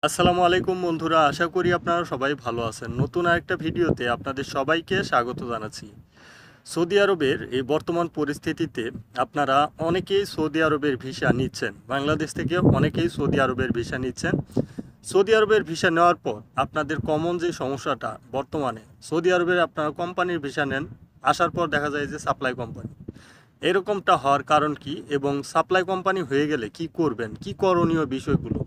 আসসালামু আলাইকুম বন্ধুরা, আশা করি আপনারা সবাই ভালো আছেন। নতুন আরেকটা ভিডিওতে আপনাদের সবাইকে স্বাগত জানাচ্ছি। সৌদি আরবের এই বর্তমান পরিস্থিতিতে আপনারা অনেকেই সৌদি আরবের ভিসা নিচ্ছেন, বাংলাদেশ থেকে অনেকেই সৌদি আরবের ভিসা নিচ্ছেন। সৌদি আরবের ভিসা নেওয়ার পর আপনাদের কমন যে সমস্যাটা বর্তমানে, সৌদি আরবের আপনারা কোম্পানির ভিসা নেন, আসার পর দেখা যায় যে সাপ্লাই কোম্পানি। এরকমটা হওয়ার কারণ কি এবং সাপ্লাই কোম্পানি হয়ে গেলে কি করবেন, কি করণীয় বিষয়গুলো।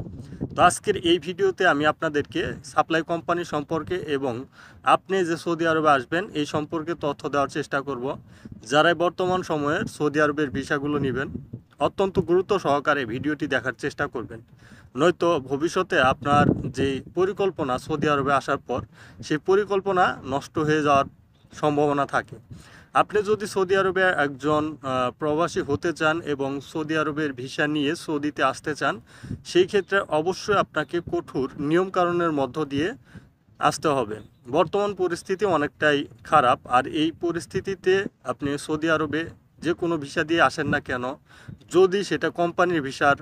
তো আজকের এই ভিডিওতে আমি আপনাদেরকে সাপ্লাই কোম্পানি সম্পর্কে এবং আপনি যে সৌদি আরবে আসবেন এই সম্পর্কে তথ্য দেওয়ার চেষ্টা করব। যারাই বর্তমান সময়ে সৌদি আরবের ভিসাগুলো নেবেন, অত্যন্ত গুরুত্ব সহকারে ভিডিওটি দেখার চেষ্টা করবেন। নয়তো ভবিষ্যতে আপনার যে পরিকল্পনা সৌদি আরবে আসার পর, সেই পরিকল্পনা নষ্ট হয়ে যাওয়ার সম্ভাবনা থাকে। আপনি যদি সৌদি আরবে একজন প্রবাসী হতে চান এবং সৌদি আরবের ভিসা নিয়ে সৌদিতে আসতে চান, সেই ক্ষেত্রে অবশ্যই আপনাকে কঠোর নিয়মকানুনের মধ্য দিয়ে আসতে হবে। বর্তমান পরিস্থিতি অনেকটাই খারাপ, আর এই পরিস্থিতিতে আপনি সৌদি আরবে যে কোনো ভিসা দিয়ে আসেন না কেন, যদি সেটা কোম্পানির ভিসার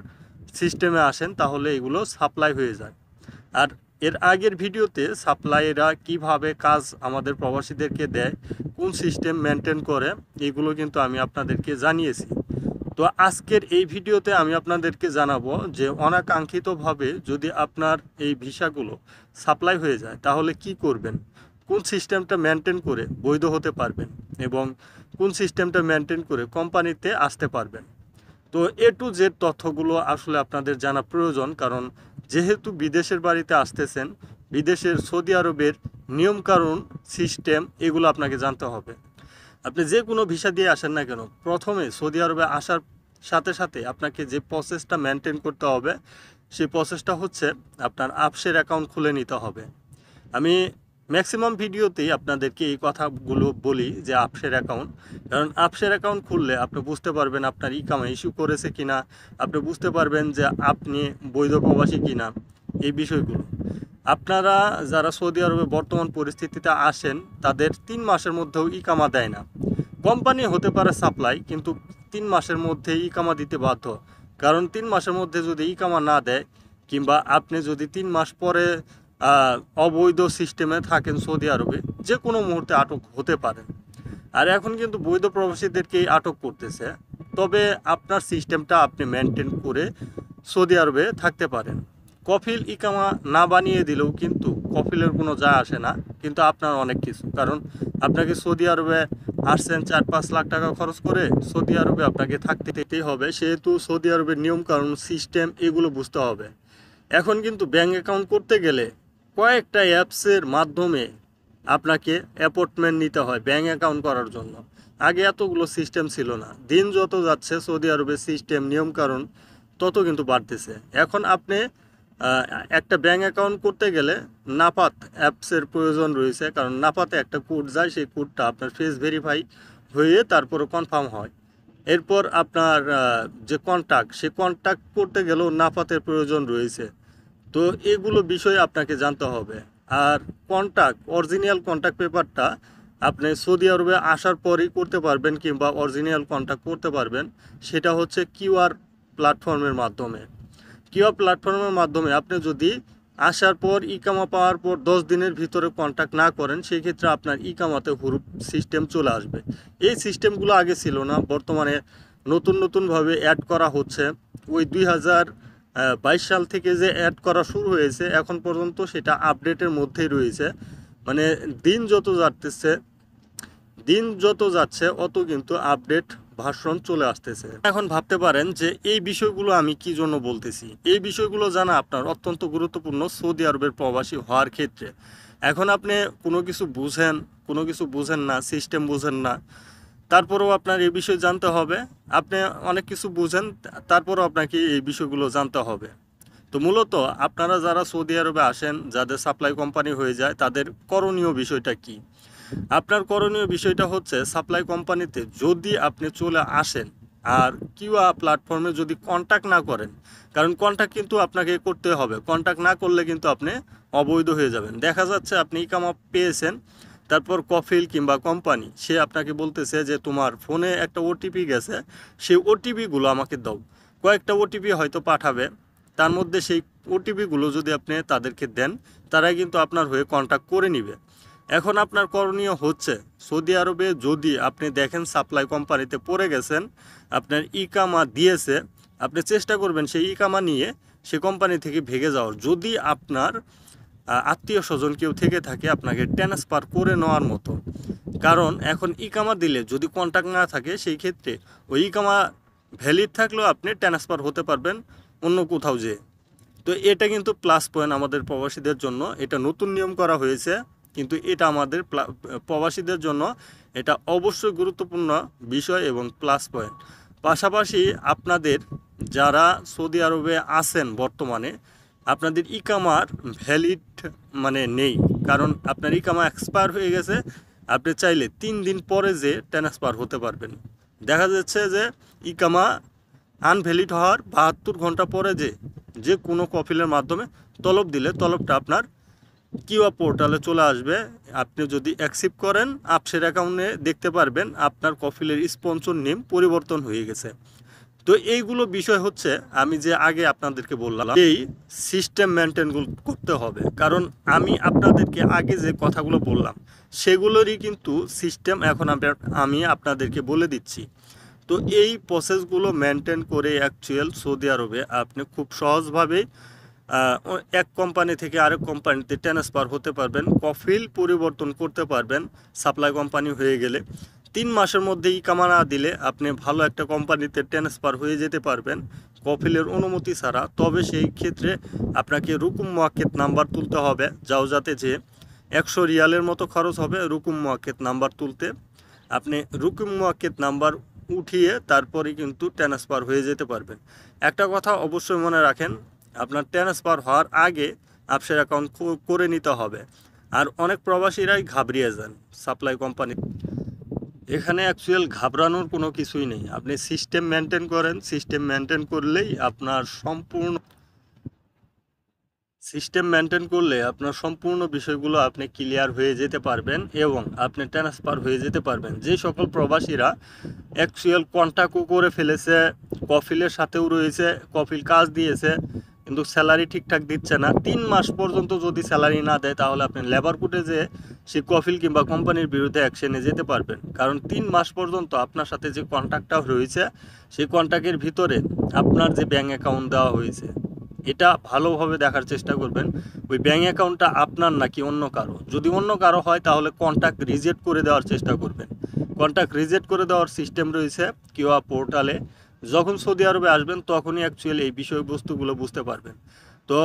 সিস্টেমে আসেন তাহলে এগুলো সাপ্লাই হয়ে যায়। আর এর আগের ভিডিওতে সাপ্লাইরা কিভাবে কাজ আমাদের প্রবাসীদেরকে দেয়, কোন সিস্টেম মেনটেন করে, এগুলো কিন্তু আমি আপনাদেরকে জানিয়েছি। তো আজকের এই ভিডিওতে আমি আপনাদেরকে জানাবো যে অনাকাঙ্ক্ষিতভাবে যদি আপনার এই ভিসাগুলো সাপ্লাই হয়ে যায় তাহলে কি করবেন, কোন সিস্টেমটা মেনটেন করে বৈধ হতে পারবেন এবং কোন সিস্টেমটা মেনটেন করে কোম্পানিতে আসতে পারবেন। তো এ টু জেড তথ্যগুলো আসলে আপনাদের জানা প্রয়োজন, কারণ যেহেতু বিদেশের বাড়িতে আসতেছেন, বিদেশের সৌদি আরবের নিয়মকানুন, সিস্টেম এগুলো আপনাকে জানতে হবে। আপনি যে কোনো ভিসা দিয়ে আসেন না কেন, প্রথমে সৌদি আরবে আসার সাথে সাথে আপনাকে যে প্রসেসটা মেনটেন করতে হবে, সেই প্রসেসটা হচ্ছে আপনার আপসের অ্যাকাউন্ট খুলে নিতে হবে। আমি ম্যাক্সিমাম ভিডিওতেই আপনাদেরকে এই কথাগুলো বলি যে আপসের অ্যাকাউন্ট, কারণ আপসের অ্যাকাউন্ট খুললে আপনি বুঝতে পারবেন আপনার ইকামা ইস্যু করেছে কিনা, আপনি বুঝতে পারবেন যে আপনি বৈধ প্রবাসী কিনা, এই বিষয়গুলো। আপনারা যারা সৌদি আরবে বর্তমান পরিস্থিতিতে আসেন তাদের 3 মাসের মধ্যেও ইকামা দেয় না। কোম্পানি হতে পারে সাপ্লাই, কিন্তু 3 মাসের মধ্যে ইকামা দিতে বাধ্য। কারণ 3 মাসের মধ্যে যদি ইকামা না দেয়, কিংবা আপনি যদি 3 মাস পরে অবৈধ সিস্টেমে থাকেন সৌদি আরবে, যে কোনো মুহূর্তে আটক হতে পারেন। আর এখন কিন্তু বৈধ প্রবাসীদেরকেই আটক করতেছে। তবে আপনার সিস্টেমটা আপনি মেনটেন করে সৌদি আরবে থাকতে পারেন। কফিল ইকামা না বানিয়ে দিলেও কিন্তু কফিলের কোনো যায় আসে না, কিন্তু আপনার অনেক কিছু, কারণ আপনাকে সৌদি আরবে আসছেন 4-5 লাখ টাকা খরচ করে, সৌদি আরবে আপনাকে থাকতেই হবে, সেহেতু সৌদি আরবের নিয়মকানুন, সিস্টেম এগুলো বুঝতে হবে। এখন কিন্তু ব্যাঙ্ক অ্যাকাউন্ট করতে গেলে কয়েকটা অ্যাপসের মাধ্যমে আপনাকে অ্যাপয়েন্টমেন্ট নিতে হয় ব্যাঙ্ক অ্যাকাউন্ট করার জন্য। আগে এতগুলো সিস্টেম ছিল না। দিন যত যাচ্ছে সৌদি আরবের সিস্টেম, নিয়মকানুন তত কিন্তু বাড়তেছে। এখন আপনি একটা ব্যাঙ্ক অ্যাকাউন্ট করতে গেলে নাপাত অ্যাপসের প্রয়োজন রয়েছে, কারণ নাপাতে একটা কোড যায়, সেই কোডটা আপনার ফেস ভেরিফাই হয়ে তারপরে কনফার্ম হয়। এরপর আপনার যে কন্ট্যাক্ট, সে কন্ট্যাক্ট করতে গেলেও নাপাতের প্রয়োজন রয়েছে। তো এগুলো বিষয়ে আপনাকে জানতে হবে। আর কন্ট্যাক্ট, অরিজিনাল কন্ট্যাক্ট পেপারটা আপনি সৌদি আরবে আসার পরই করতে পারবেন, কিংবা অরিজিনাল কন্ট্যাক্ট করতে পারবেন, সেটা হচ্ছে কিউআর প্ল্যাটফর্মের মাধ্যমে। কিউআর প্ল্যাটফর্মের মাধ্যমে আপনি যদি আসার পর ইকামা পাওয়ার পর 10 দিনের ভিতরে কন্ট্যাক্ট না করেন, সেই ক্ষেত্রে আপনার ইকামাতে হুরুপ সিস্টেম চলে আসবে। এই সিস্টেমগুলো আগে ছিল না, বর্তমানে নতুনভাবে অ্যাড করা হচ্ছে। ওই 2022 সাল থেকে যে অ্যাড করা শুরু হয়েছে, এখন পর্যন্ত সেটা আপডেটের মধ্যেই রয়েছে। মানে দিন যত যাচ্ছে অত কিন্তু আপডেট ভার্সন চলে আসতেছে। এখন ভাবতে পারেন যে এই বিষয়গুলো আমি কি জন্য বলতেছি। এই বিষয়গুলো জানা আপনার অত্যন্ত গুরুত্বপূর্ণ সৌদি আরবের প্রবাসী হওয়ার ক্ষেত্রে। এখন আপনি কোনো কিছু বুঝেন না, সিস্টেম বুঝেন না, তারপরেও আপনার এই বিষয় জানতে হবে। আপনি অনেক কিছু বুঝেন, তারপরেও আপনাকে এই বিষয়গুলো জানতে হবে। তো মূলত আপনারা যারা সৌদি আরবে আসেন, যাদের সাপ্লাই কোম্পানি হয়ে যায়, তাদের করণীয় বিষয়টা কি? আপনার করণীয় বিষয়টা হচ্ছে, সাপ্লাই কোম্পানিতে যদি আপনি চলে আসেন আর কিউআর প্ল্যাটফর্মে যদি কন্ট্যাক্ট না করেন, কারণ কন্ট্যাক্ট কিন্তু আপনাকে করতে হবে, কন্ট্যাক্ট না করলে কিন্তু আপনি অবৈধ হয়ে যাবেন। দেখা যাচ্ছে আপনি ইকামা পেয়েছেন, তারপর কফিল কিংবা কোম্পানি সে আপনাকে বলতেছে যে তোমার ফোনে একটা ওটিপি গেছে, সেই ওটিপিগুলো আমাকে দাও। কয়েকটা ওটিপি হয়তো পাঠাবে, তার মধ্যে সেই ওটিপিগুলো যদি আপনি তাদেরকে দেন, তারাই কিন্তু আপনার হয়ে কন্ট্যাক্ট করে নিবে। এখন আপনার করণীয় হচ্ছে, সৌদি আরবে যদি আপনি দেখেন সাপ্লাই কোম্পানিতে পড়ে গেছেন, আপনার ইকামা দিয়েছে, আপনি চেষ্টা করবেন সেই ইকামা নিয়ে সে কোম্পানি থেকে ভেগে যাওয়ার। যদি আপনার আত্মীয় স্বজন কেউ থেকে থাকে, আপনাকে ট্রান্সফার করে নেওয়ার মতো। কারণ এখন ইকামা দিলে যদি কন্ট্যাক্ট না থাকে, সেই ক্ষেত্রে ওই ইকামা ভ্যালিড থাকলেও আপনি ট্রান্সফার হতে পারবেন অন্য কোথাও যেয়ে। তো এটা কিন্তু প্লাস পয়েন্ট আমাদের প্রবাসীদের জন্য। এটা নতুন নিয়ম করা হয়েছে, কিন্তু এটা আমাদের প্রবাসীদের জন্য এটা অবশ্যই গুরুত্বপূর্ণ বিষয় এবং প্লাস পয়েন্ট। পাশাপাশি আপনাদের যারা সৌদি আরবে আছেন বর্তমানে, আপনাদের ইকামার ভ্যালিড নেই, কারণ আপনার ইকামা এক্সপায়ার হয়ে গেছে। আপনি চাইলে 3 দিন পরে যে ট্রান্সফার হতে পারবেন। দেখা যাচ্ছে যে ইকামা আনভ্যালিড হওয়ার 72 ঘন্টা পরে যে কোনো কফিলের মাধ্যমে তলব দিলে তলবটা আপনার কিউআর পোর্টালে চলে আসবে। আপনি যদি অ্যাকসেপ্ট করেন, আপসের অ্যাকাউন্টে দেখতে পারবেন আপনার কফিলের স্পন্সর নেম পরিবর্তন হয়ে গেছে। তো এইগুলো বিষয় হচ্ছে, আমি যে আগে আপনাদেরকে বললাম, এই সিস্টেম মেনটেন করতে হবে। কারণ আমি আপনাদেরকে আগে যে কথাগুলো বললাম সেগুলোরই কিন্তু সিস্টেম এখন আমি আপনাদেরকে বলে দিচ্ছি। তো এই প্রসেসগুলো মেনটেন করে অ্যাকচুয়াল সৌদি আরবে আপনি খুব সহজভাবেই এক কোম্পানি থেকে আরেক কোম্পানিতে ট্রান্সফার হতে পারবেন, কফিল পরিবর্তন করতে পারবেন সাপ্লাই কোম্পানি হয়ে গেলে। 3 মাসের মধ্যে ইকামা না দিলে আপনি ভালো একটা কোম্পানিতে ট্রান্সফার হয়ে যেতে পারবেন কফিলের অনুমতি ছাড়া। তবে সেই ক্ষেত্রে আপনাকে রুকুম মুআক্কেদ নাম্বার তুলতে হবে, যাতে যে 100 রিয়ালের মতো খরচ হবে রুকুম মুআক্কেদ নাম্বার তুলতে। আপনি রুকুম মুআক্কেদ নাম্বার উঠিয়ে তারপরে কিন্তু ট্রান্সফার হয়ে যেতে পারবেন। একটা কথা অবশ্যই মনে রাখেন, আপনার ট্রান্সফার হওয়ার আগে আপসের অ্যাকাউন্ট করে নিতে হবে। আর অনেক প্রবাসীরাই ঘাবড়িয়ে যান সাপ্লাই কোম্পানি। এখানে অ্যাকচুয়াল ঘাবড়ানোর কোনো কিছুই নেই। আপনি সিস্টেম মেনটেন করেন, সিস্টেম মেনটেন করলেই আপনার সম্পূর্ণ বিষয়গুলো আপনি ক্লিয়ার হয়ে যেতে পারবেন এবং আপনি ট্রান্সফার হয়ে যেতে পারবেন। যে সকল প্রবাসীরা অ্যাকচুয়াল কন্ট্যাক্টও করে ফেলেছে, কফিলের সাথেও রয়েছে, কফিল কাজ দিয়েছে কিন্তু স্যালারি ঠিকঠাক দিচ্ছে না, 3 মাস পর্যন্ত যদি স্যালারি না দেয়, তাহলে আপনি লেবার কোর্টে যে সেই কফিল কিংবা কোম্পানির বিরুদ্ধে অ্যাকশনে যেতে পারবেন। কারণ 3 মাস পর্যন্ত আপনার সাথে যে কন্ট্যাক্টটা রয়েছে, সেই কন্ট্যাক্টের ভিতরে আপনার যে ব্যাঙ্ক অ্যাকাউন্ট দেওয়া হয়েছে, এটা ভালোভাবে দেখার চেষ্টা করবেন ওই ব্যাঙ্ক অ্যাকাউন্টটা আপনার নাকি অন্য কারো। যদি অন্য কারো হয় তাহলে কন্ট্যাক্ট রিজেক্ট করে দেওয়ার চেষ্টা করবেন। কন্ট্যাক্ট রিজেক্ট করে দেওয়ার সিস্টেম রয়েছে কিউআর পোর্টালে। যখন সৌদি আরবে আসবেন তখনই অ্যাকচুয়ালি এই বিষয়বস্তুগুলো বুঝতে পারবেন। তো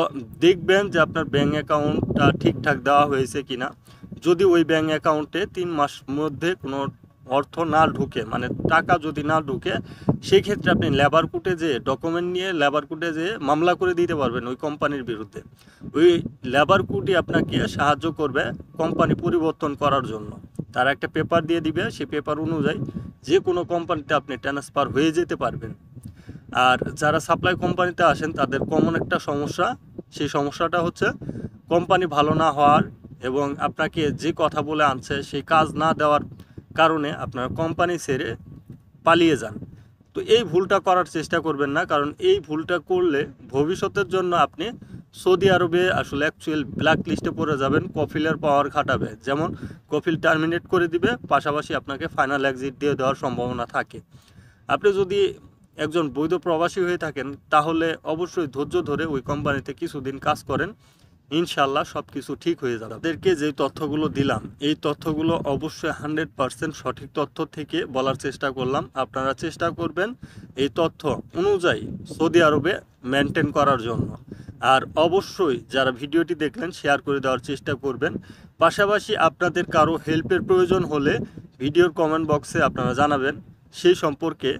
দেখবেন যে আপনার ব্যাঙ্ক অ্যাকাউন্টটা ঠিকঠাক দেওয়া হয়েছে কিনা। যদি ওই ব্যাঙ্ক অ্যাকাউন্টে 3 মাস মধ্যে কোনো অর্থ না ঢুকে, টাকা যদি না ঢুকে, সেই ক্ষেত্রে আপনি লেবার কোর্টে যে ডকুমেন্ট নিয়ে লেবার কোর্টে যে মামলা করে দিতে পারবেন ওই কোম্পানির বিরুদ্ধে। ওই লেবার কোর্টই আপনাকে সাহায্য করবে কোম্পানি পরিবর্তন করার জন্য। তারা একটা পেপার দিয়ে দিবে, সেই পেপার অনুযায়ী যে কোনো কোম্পানিতে আপনি ট্রান্সফার হয়ে যেতে পারবেন। আর যারা সাপ্লাই কোম্পানিতে আসেন তাদের কমন একটা সমস্যা, সেই সমস্যাটা হচ্ছে কোম্পানি ভালো না হওয়ার এবং আপনাকে যে কথা বলে আনছে সেই কাজ না দেওয়ার কারণে আপনার কোম্পানি ছেড়ে পালিয়ে যান। তো এই ভুলটা করার চেষ্টা করবেন না, কারণ এই ভুলটা করলে ভবিষ্যতের জন্য আপনি সৌদি আরবে আসলে অ্যাকচুয়াল ব্ল্যাক লিস্টে পড়ে যাবেন। কফিলের পাওয়ার খাটাবে, যেমন কফিল টার্মিনেট করে দিবে, পাশাপাশি আপনাকে ফাইনাল এক্সিট দিয়ে দেওয়ার সম্ভাবনা থাকে। আপনি যদি একজন বৈধ প্রবাসী হয়ে থাকেন তাহলে অবশ্যই ধৈর্য ধরে ওই কোম্পানিতে কিছুদিন কাজ করেন, ইনশাল্লাহ সব কিছু ঠিক হয়ে যাবে। আপনাদেরকে যে তথ্যগুলো দিলাম, এই তথ্যগুলো অবশ্যই 100% সঠিক তথ্য থেকে বলার চেষ্টা করলাম। আপনারা চেষ্টা করবেন এই তথ্য অনুযায়ী সৌদি আরবে মেনটেন করার জন্য। আর অবশ্যই যারা ভিডিওটি দেখলেন শেয়ার করে দেওয়ার চেষ্টা করবেন। পাশাপাশি আপনাদের কারো হেল্পের প্রয়োজন হলে ভিডিওর কমেন্ট বক্সে আপনারা জানাবেন, সেই সম্পর্কে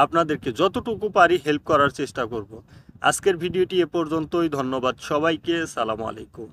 আপনাদেরকে যতটুকু পারি হেল্প করার চেষ্টা করব। আজকের ভিডিওটি এ পর্যন্তই। ধন্যবাদ সবাইকে। সালামু আলাইকুম।